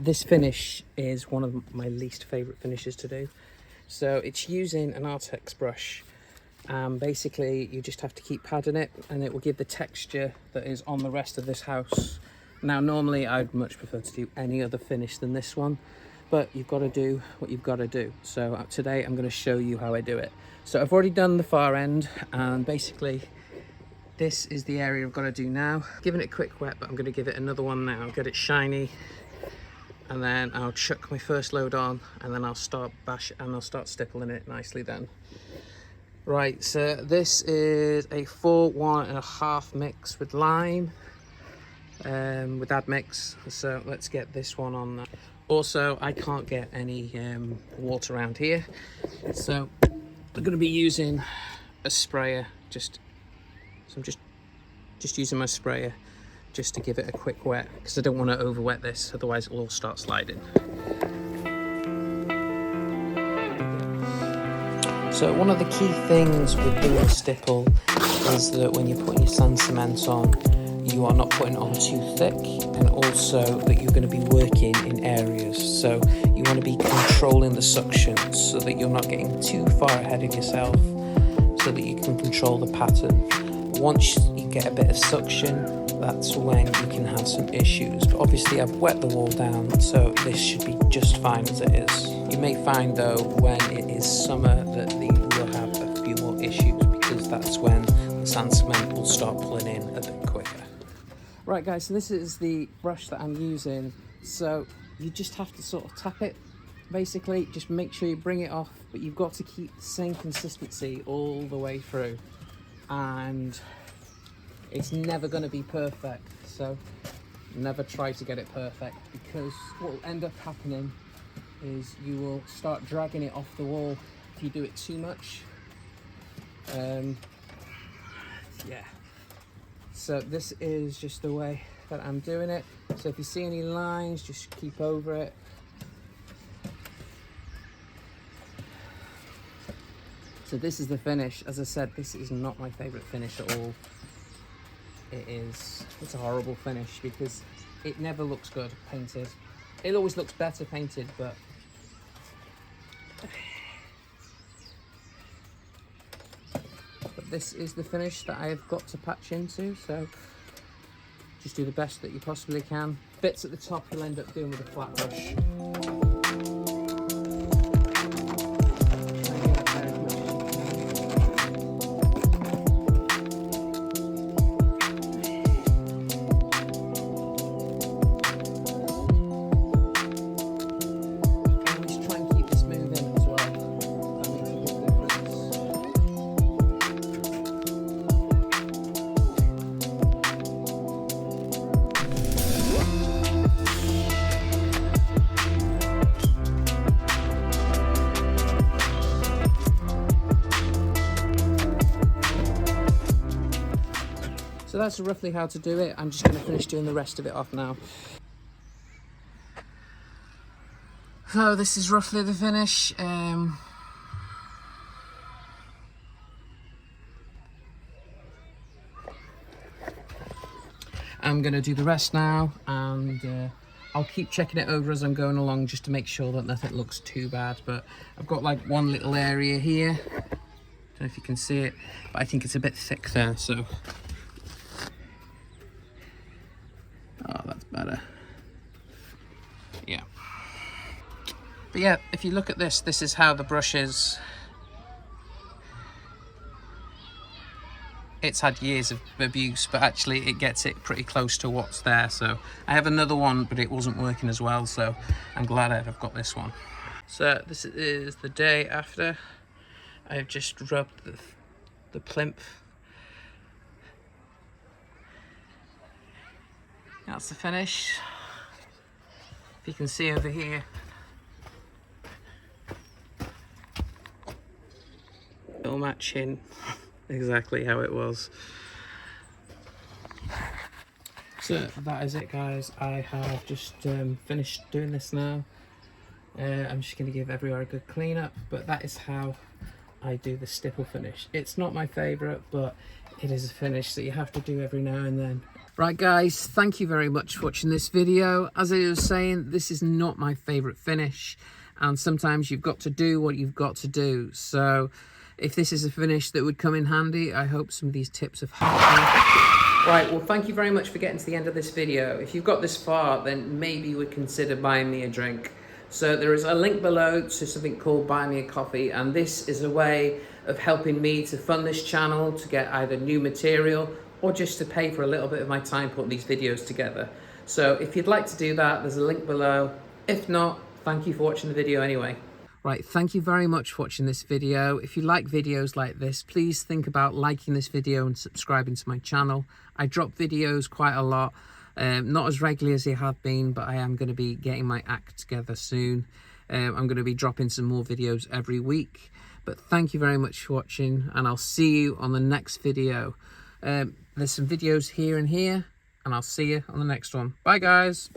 This finish is one of my least favourite finishes to do. So it's using an Artex brush. Basically, you just have to keep padding it and it will give the texture that is on the rest of this house. Now, normally I'd much prefer to do any other finish than this one, but you've got to do what you've got to do. So today I'm going to show you how I do it. So I've already done the far end, and basically this is the area I've got to do now. Giving it a quick wet, but I'm going to give it another one now, get it shiny, and then I'll chuck my first load on, and then I'll start stippling it nicely then. Right, so this is a 4-1.5 mix with lime, with that mix. So let's get this one on there. Also, I can't get any water around here, so I'm going to be using a sprayer. So I'm just using my sprayer just to give it a quick wet, because I don't want to over wet this, otherwise it'll all start sliding. So one of the key things with doing a stipple is that when you're putting your sand cement on, you are not putting it on too thick, and also that you're going to be working in areas. So you want to be controlling the suction so that you're not getting too far ahead of yourself, so that you can control the pattern. Once you get a bit of suction, that's when you can have some issues. But obviously I've wet the wall down, so this should be just fine as it is. You may find though, when it is summer, that you will have a few more issues, because that's when the sand cement will start pulling in a bit quicker. Right guys, so this is the brush that I'm using. So you just have to sort of tap it. Basically, just make sure you bring it off, but you've got to keep the same consistency all the way through. And it's never going to be perfect, so never try to get it perfect, because what will end up happening is you will start dragging it off the wall if you do it too much. Yeah, so this is just the way that I'm doing it. So if you see any lines, just keep over it. So this is the finish. As I said, this is not my favourite finish at all. It's a horrible finish, because it never looks good painted. It always looks better painted, but this is the finish that I have got to patch into. So just do the best that you possibly can. Bits at the top you'll end up doing with a flat brush. So that's roughly how to do it. I'm just going to finish doing the rest of it off now. So this is roughly the finish. I'm going to do the rest now, and I'll keep checking it over as I'm going along, just to make sure that nothing looks too bad. But I've got like one little area here. Don't know if you can see it, but I think it's a bit thick there, so. Oh, that's better. Yeah. But yeah, if you look at this, this is how the brush is. It's had years of abuse, but actually it gets it pretty close to what's there. So I have another one, but it wasn't working as well, so I'm glad I've got this one. So this is the day after. I've just rubbed the plinth. That's the finish. If you can see over here, it'll match in exactly how it was. So that is it guys, I have just finished doing this now. I'm just going to give everywhere a good clean up, but that is how I do the stipple finish. It's not my favourite, but it is a finish that you have to do every now and then. Right guys, thank you very much for watching this video. As I was saying, this is not my favourite finish, and sometimes you've got to do what you've got to do. So if this is a finish that would come in handy, I hope some of these tips have helped me. Right, well thank you very much for getting to the end of this video. If you've got this far, then maybe you would consider buying me a drink. So there is a link below to something called Buy Me a Coffee, and this is a way of helping me to fund this channel, to get either new material or just to pay for a little bit of my time putting these videos together. So if you'd like to do that, there's a link below. If not, thank you for watching the video anyway. Right, thank you very much for watching this video. If you like videos like this, please think about liking this video and subscribing to my channel. I drop videos quite a lot. Not as regularly as they have been, but I am going to be getting my act together soon. I'm going to be dropping some more videos every week. But thank you very much for watching, and I'll see you on the next video. There's some videos here and here, and I'll see you on the next one. Bye guys.